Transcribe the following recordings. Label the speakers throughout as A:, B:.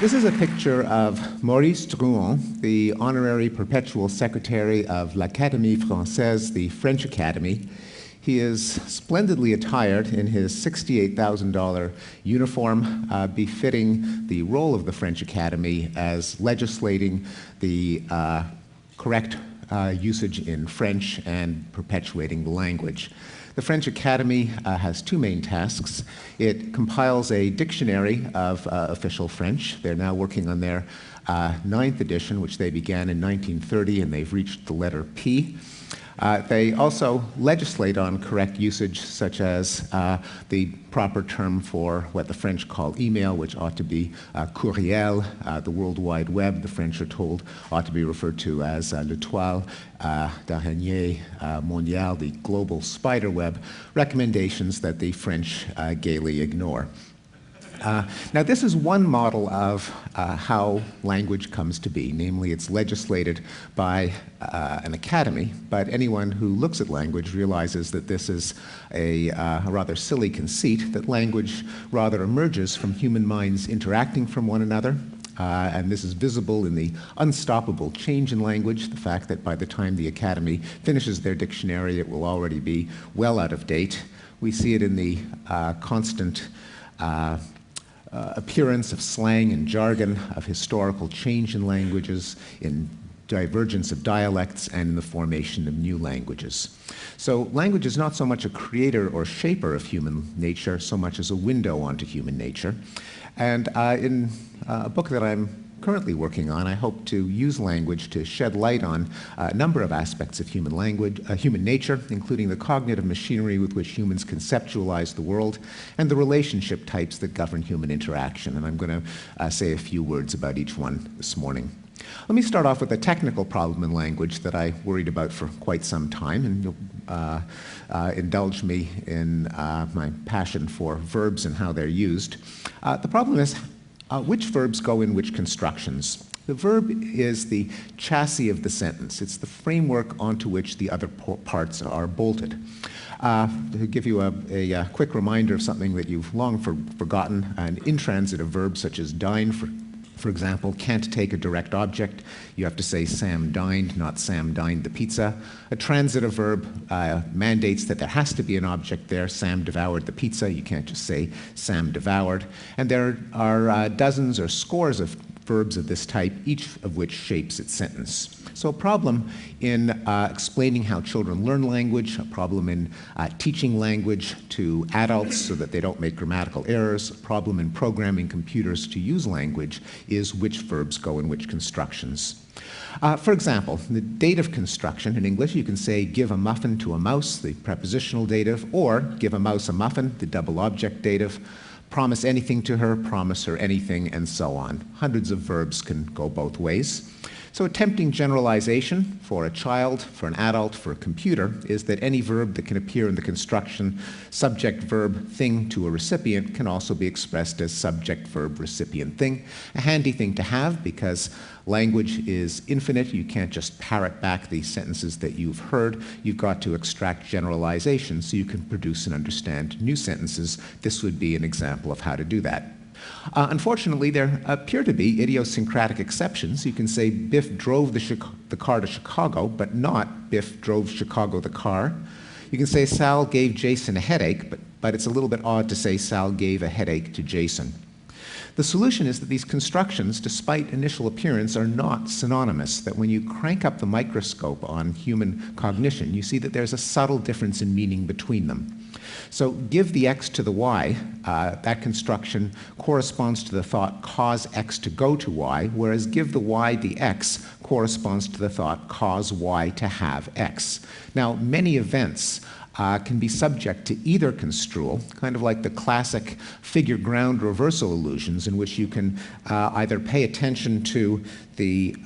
A: This is a picture of Maurice Drouin, the honorary perpetual secretary of l'Académie Française, the French Academy. He is splendidly attired in his $68,000 uniform, befitting the role of the French Academy as legislating the correct usage in French and perpetuating the language. The French Academy has two main tasks. It compiles a dictionary of official French. They're now working on their 9th edition, which they began in 1930, and they've reached the letter P. They also legislate on correct usage, such as the proper term for what the French call email, which ought to be courriel. The World Wide Web, the French are told, ought to be referred to as l'étoile d'araignée mondiale, the global spider web, recommendations that the French gaily ignore. Now, this is one model of how language comes to be, namely it's legislated by an academy, but anyone who looks at language realizes that this is a rather silly conceit, that language rather emerges from human minds interacting from one another. And this is visible in the unstoppable change in language, the fact that by the time the Academy finishes their dictionary, it will already be well out of date. We see it in the constant appearance of slang and jargon, of historical change in languages, in divergence of dialects, and in the formation of new languages. So language is not so much a creator or shaper of human nature, so much as a window onto human nature. And in a book that I'm currently working on, I hope to use language to shed light on a number of aspects of human nature, including the cognitive machinery with which humans conceptualize the world and the relationship types that govern human interaction. And I'm going to say a few words about each one this morning. Let me start off with a technical problem in language that I worried about for quite some time, and you'll indulge me in my passion for verbs and how they're used. The problem is which verbs go in which constructions. The verb is the chassis of the sentence. It's the framework onto which the other parts are bolted. To give you a quick reminder of something that you've long forgotten, an intransitive verb such as dine, for example, can't take a direct object. You have to say Sam dined, not Sam dined the pizza. A transitive verb mandates that there has to be an object there. Sam devoured the pizza. You can't just say Sam devoured. And there are dozens or scores of verbs of this type, each of which shapes its sentence. So a problem in explaining how children learn language, a problem in teaching language to adults so that they don't make grammatical errors, a problem in programming computers to use language is which verbs go in which constructions. For example, in the dative construction in English, you can say give a muffin to a mouse, the prepositional dative, or give a mouse a muffin, the double object dative. Promise anything to her, promise her anything, and so on. Hundreds of verbs can go both ways. So a tempting generalization for a child, for an adult, for a computer is that any verb that can appear in the construction subject, verb, thing to a recipient can also be expressed as subject, verb, recipient, thing. A handy thing to have because language is infinite. You can't just parrot back the sentences that you've heard. You've got to extract generalizations so you can produce and understand new sentences. This would be an example of how to do that. Unfortunately, there appear to be idiosyncratic exceptions. You can say Biff drove the car to Chicago, but not Biff drove Chicago the car. You can say Sal gave Jason a headache, but it's a little bit odd to say Sal gave a headache to Jason. The solution is that these constructions, despite initial appearance, are not synonymous, that when you crank up the microscope on human cognition, you see that there's a subtle difference in meaning between them. So give the x to the y, that construction corresponds to the thought cause x to go to y, whereas give the y the x corresponds to the thought cause y to have x. Now, many events can be subject to either construal, kind of like the classic figure ground reversal illusions in which you can either pay attention to the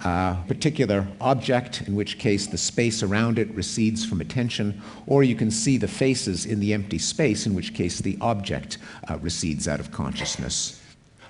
A: particular object, in which case the space around it recedes from attention, or you can see the faces in the empty space, in which case the object recedes out of consciousness.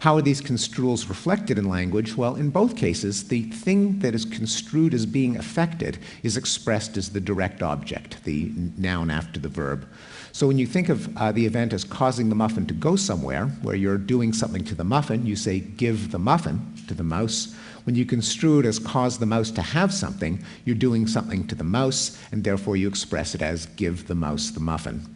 A: How are these construals reflected in language? Well, in both cases, the thing that is construed as being affected is expressed as the direct object, the noun after the verb. So when you think of the event as causing the muffin to go somewhere, where you're doing something to the muffin, you say, give the muffin to the mouse. When you construe it as cause the mouse to have something, you're doing something to the mouse, and therefore you express it as give the mouse the muffin.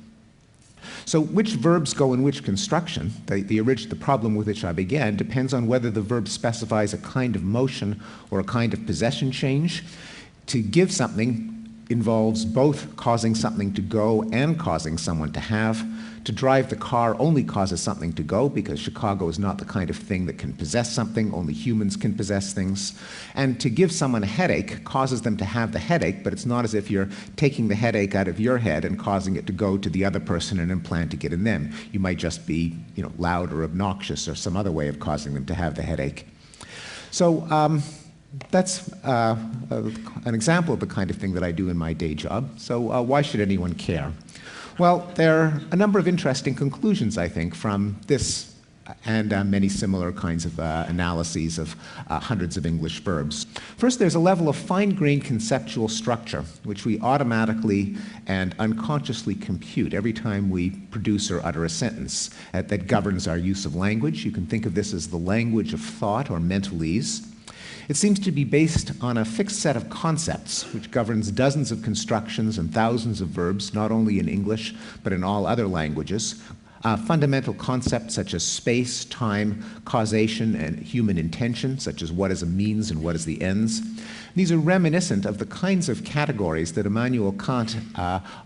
A: So which verbs go in which construction, the problem with which I began, depends on whether the verb specifies a kind of motion or a kind of possession change. To give something involves both causing something to go and causing someone to have. To drive the car only causes something to go, because Chicago is not the kind of thing that can possess something. Only humans can possess things. And to give someone a headache causes them to have the headache, but it's not as if you're taking the headache out of your head and causing it to go to the other person and implanting it in them. You might just be, loud or obnoxious or some other way of causing them to have the headache. So that's an example of the kind of thing that I do in my day job. So why should anyone care? Well, there are a number of interesting conclusions, I think, from this and many similar kinds of analyses of hundreds of English verbs. First, there's a level of fine-grained conceptual structure, which we automatically and unconsciously compute every time we produce or utter a sentence that governs our use of language. You can think of this as the language of thought or mentalese. It seems to be based on a fixed set of concepts, which governs dozens of constructions and thousands of verbs, not only in English, but in all other languages. Fundamental concepts such as space, time, causation, and human intention, such as what is a means and what is the ends. These are reminiscent of the kinds of categories that Immanuel Kant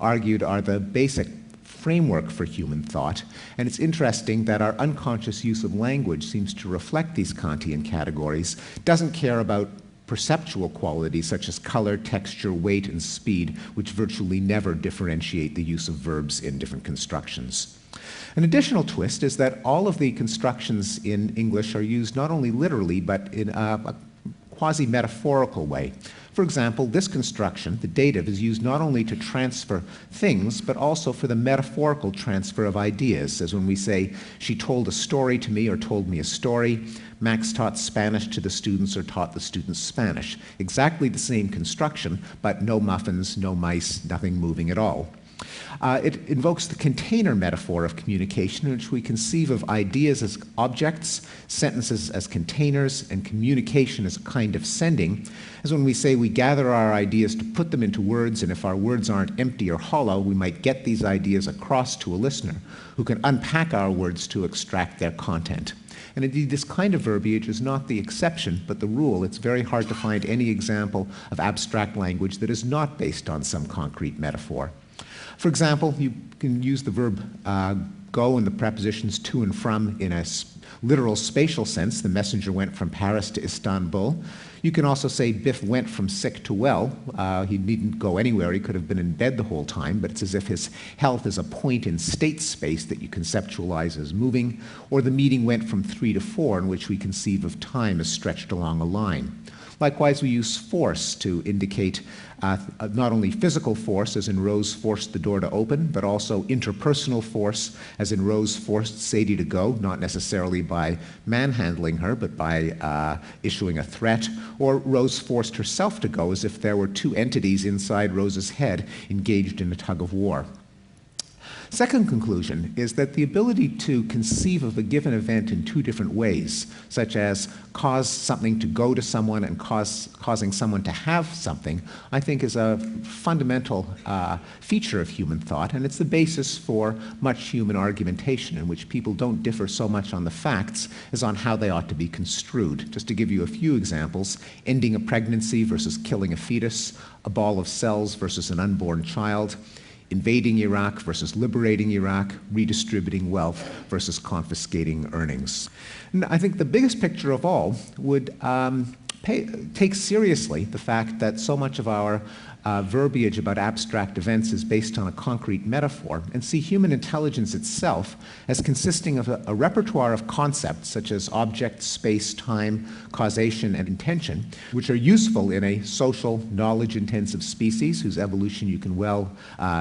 A: argued are the basic framework for human thought, and it's interesting that our unconscious use of language seems to reflect these Kantian categories, doesn't care about perceptual qualities such as color, texture, weight, and speed, which virtually never differentiate the use of verbs in different constructions. An additional twist is that all of the constructions in English are used not only literally, but in a quasi-metaphorical way. For example, this construction, the dative, is used not only to transfer things, but also for the metaphorical transfer of ideas, as when we say, she told a story to me or told me a story, Max taught Spanish to the students or taught the students Spanish. Exactly the same construction, but no muffins, no mice, nothing moving at all. It invokes the container metaphor of communication, in which we conceive of ideas as objects, sentences as containers, and communication as a kind of sending. As when we say we gather our ideas to put them into words, and if our words aren't empty or hollow, we might get these ideas across to a listener who can unpack our words to extract their content. And indeed, this kind of verbiage is not the exception, but the rule. It's very hard to find any example of abstract language that is not based on some concrete metaphor. For example, you can use the verb go and the prepositions to and from in a literal spatial sense. The messenger went from Paris to Istanbul. You can also say Biff went from sick to well. He needn't go anywhere. He could have been in bed the whole time, but it's as if his health is a point in state space that you conceptualize as moving. Or the meeting went from 3 to 4, in which we conceive of time as stretched along a line. Likewise, we use force to indicate not only physical force, as in Rose forced the door to open, but also interpersonal force, as in Rose forced Sadie to go, not necessarily by manhandling her, but by issuing a threat, or Rose forced herself to go, as if there were two entities inside Rose's head engaged in a tug of war. Second conclusion is that the ability to conceive of a given event in two different ways, such as cause something to go to someone and causing someone to have something, I think is a fundamental feature of human thought, and it's the basis for much human argumentation, in which people don't differ so much on the facts as on how they ought to be construed. Just to give you a few examples, ending a pregnancy versus killing a fetus, a ball of cells versus an unborn child, invading Iraq versus liberating Iraq, redistributing wealth versus confiscating earnings. And I think the biggest picture of all would take seriously the fact that so much of our verbiage about abstract events is based on a concrete metaphor, and see human intelligence itself as consisting of a repertoire of concepts such as object, space, time, causation, and intention, which are useful in a social, knowledge-intensive species whose evolution you can well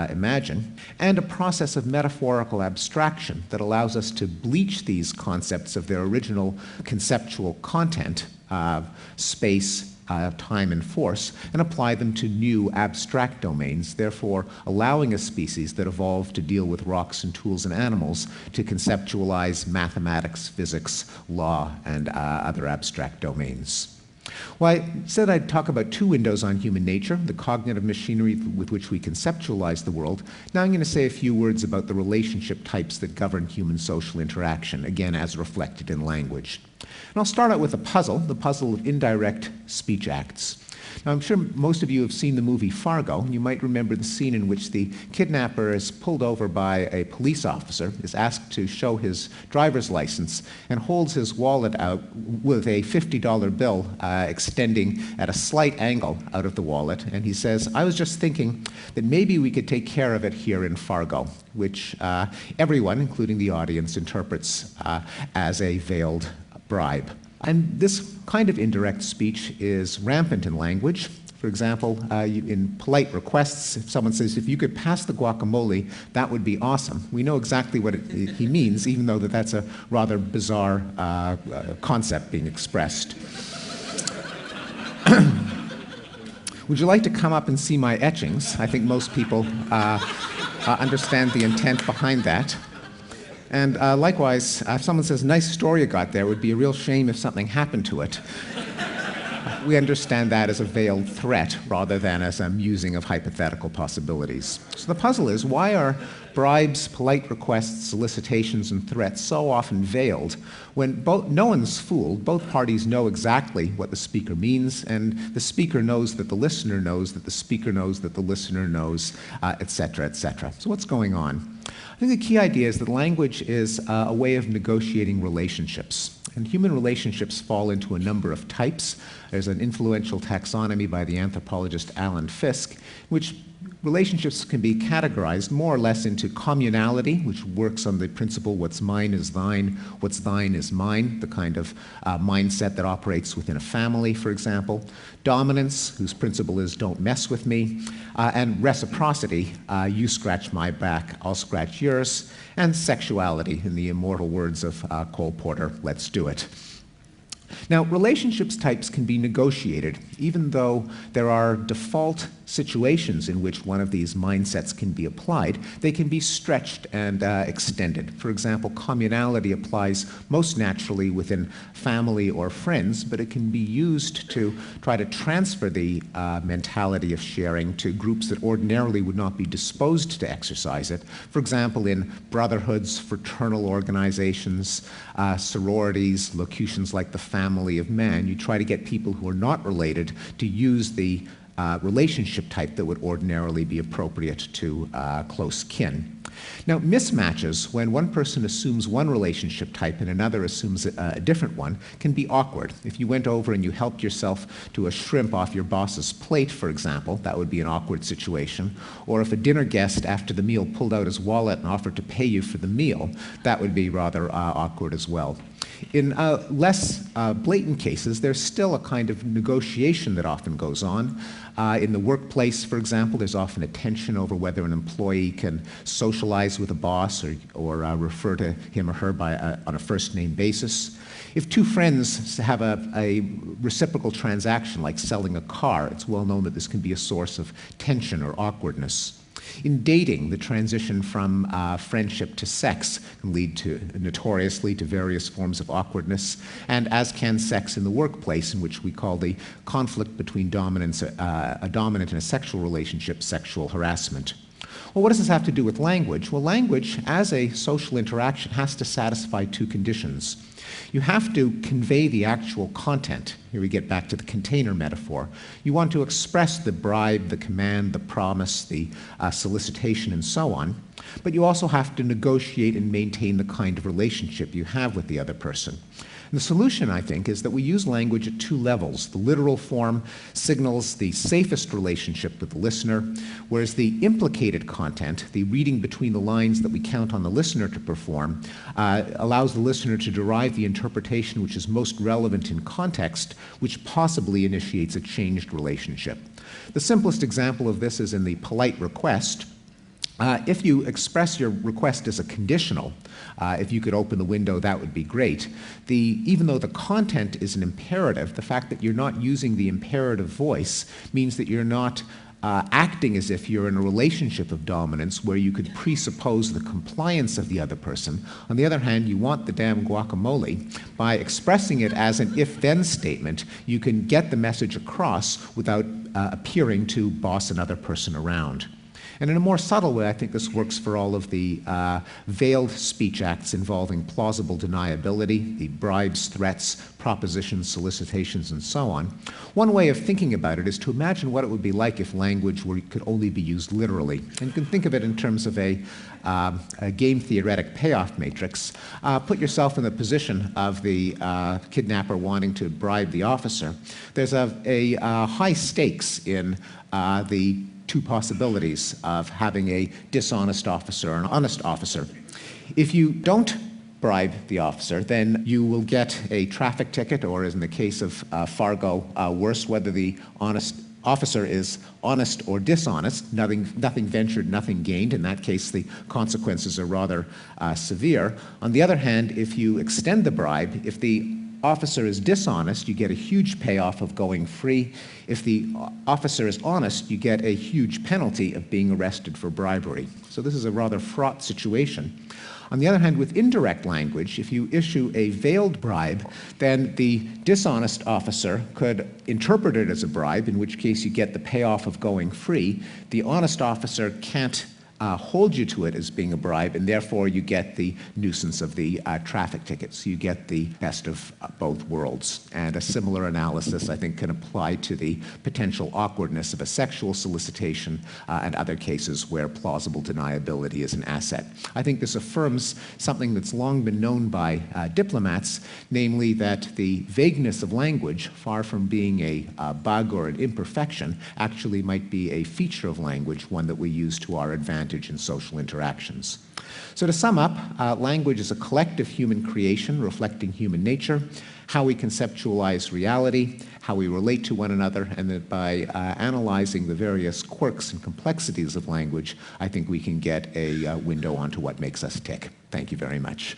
A: imagine, and a process of metaphorical abstraction that allows us to bleach these concepts of their original conceptual content, space, time and force, and apply them to new abstract domains, therefore allowing a species that evolved to deal with rocks and tools and animals to conceptualize mathematics, physics, law, and other abstract domains. Well, I said I'd talk about two windows on human nature, the cognitive machinery with which we conceptualize the world. Now I'm going to say a few words about the relationship types that govern human social interaction, again as reflected in language. And I'll start out with the puzzle of indirect speech acts. Now, I'm sure most of you have seen the movie Fargo. You might remember the scene in which the kidnapper is pulled over by a police officer, is asked to show his driver's license, and holds his wallet out with a $50 bill extending at a slight angle out of the wallet. And he says, "I was just thinking that maybe we could take care of it here in Fargo," which everyone, including the audience, interprets as a veiled bribe. And this kind of indirect speech is rampant in language. For example, in polite requests, if someone says, "If you could pass the guacamole, that would be awesome," we know exactly what he means, even though that's a rather bizarre concept being expressed. Would you like to come up and see my etchings? I think most people understand the intent behind that. And likewise, if someone says, "Nice story you got there, it would be a real shame if something happened to it," we understand that as a veiled threat rather than as a musing of hypothetical possibilities. So the puzzle is, why are bribes, polite requests, solicitations, and threats so often veiled when no one's fooled, both parties know exactly what the speaker means, and the speaker knows that the listener knows that the speaker knows that the listener knows, et cetera, et cetera. So what's going on? I think the key idea is that language is a way of negotiating relationships. And human relationships fall into a number of types. There's an influential taxonomy by the anthropologist Alan Fiske, which relationships can be categorized more or less into communality, which works on the principle what's mine is thine, what's thine is mine, the kind of mindset that operates within a family, for example. Dominance, whose principle is don't mess with me, and reciprocity, you scratch my back, I'll scratch yours, and sexuality, in the immortal words of Cole Porter, let's do it. Now, relationships types can be negotiated, even though there are default situations in which one of these mindsets can be applied. They can be stretched and extended. For example, communality applies most naturally within family or friends, but it can be used to try to transfer the mentality of sharing to groups that ordinarily would not be disposed to exercise it. For example, in brotherhoods, fraternal organizations, sororities, locutions like the family of man, you try to get people who are not related to use the relationship type that would ordinarily be appropriate to close kin. Now, mismatches, when one person assumes one relationship type and another assumes a different one, can be awkward. If you went over and you helped yourself to a shrimp off your boss's plate, for example, that would be an awkward situation. Or if a dinner guest after the meal pulled out his wallet and offered to pay you for the meal, that would be rather awkward as well. In less blatant cases, there's still a kind of negotiation that often goes on. In the workplace, for example, there's often a tension over whether an employee can socialize with a boss or refer to him or her on a first-name basis. If two friends have a reciprocal transaction like selling a car, it's well known that this can be a source of tension or awkwardness. In dating, the transition from friendship to sex can lead notoriously to various forms of awkwardness, and as can sex in the workplace, in which we call the conflict between a dominant and a sexual relationship sexual harassment. Well, what does this have to do with language? Well, language, as a social interaction, has to satisfy two conditions. You have to convey the actual content. Here we get back to the container metaphor. You want to express the bribe, the command, the promise, the solicitation, and so on. But you also have to negotiate and maintain the kind of relationship you have with the other person. And the solution, I think, is that we use language at two levels. The literal form signals the safest relationship with the listener, whereas the implicated content, the reading between the lines that we count on the listener to perform, allows the listener to derive the interpretation which is most relevant in context, which possibly initiates a changed relationship. The simplest example of this is in the polite request. If you express your request as a conditional, if you could open the window, that would be great. Even though the content is an imperative, the fact that you're not using the imperative voice means that you're not acting as if you're in a relationship of dominance where you could presuppose the compliance of the other person. On the other hand, you want the damn guacamole. By expressing it as an if-then statement, you can get the message across without appearing to boss another person around. And in a more subtle way, I think this works for all of the veiled speech acts involving plausible deniability, the bribes, threats, propositions, solicitations, and so on. One way of thinking about it is to imagine what it would be like if language could only be used literally. And you can think of it in terms of a game theoretic payoff matrix. Put yourself in the position of the kidnapper wanting to bribe the officer. There's a high stakes in the two possibilities of having a dishonest officer or an honest officer. If you don't bribe the officer, then you will get a traffic ticket, or as in the case of Fargo, worse, whether the officer is honest or dishonest, nothing ventured, nothing gained. In that case, the consequences are rather severe. On the other hand, if you extend the bribe, if the officer is dishonest, you get a huge payoff of going free. If the officer is honest, you get a huge penalty of being arrested for bribery. So this is a rather fraught situation. On the other hand, with indirect language, if you issue a veiled bribe, then the dishonest officer could interpret it as a bribe, in which case you get the payoff of going free. The honest officer can't hold you to it as being a bribe, and therefore you get the nuisance of the traffic tickets. You get the best of both worlds. And a similar analysis, I think, can apply to the potential awkwardness of a sexual solicitation and other cases where plausible deniability is an asset. I think this affirms something that's long been known by diplomats, namely that the vagueness of language, far from being a bug or an imperfection, actually might be a feature of language, one that we use to our advantage in social interactions. So to sum up, language is a collective human creation reflecting human nature, how we conceptualize reality, how we relate to one another, and that by analyzing the various quirks and complexities of language, I think we can get a window onto what makes us tick. Thank you very much.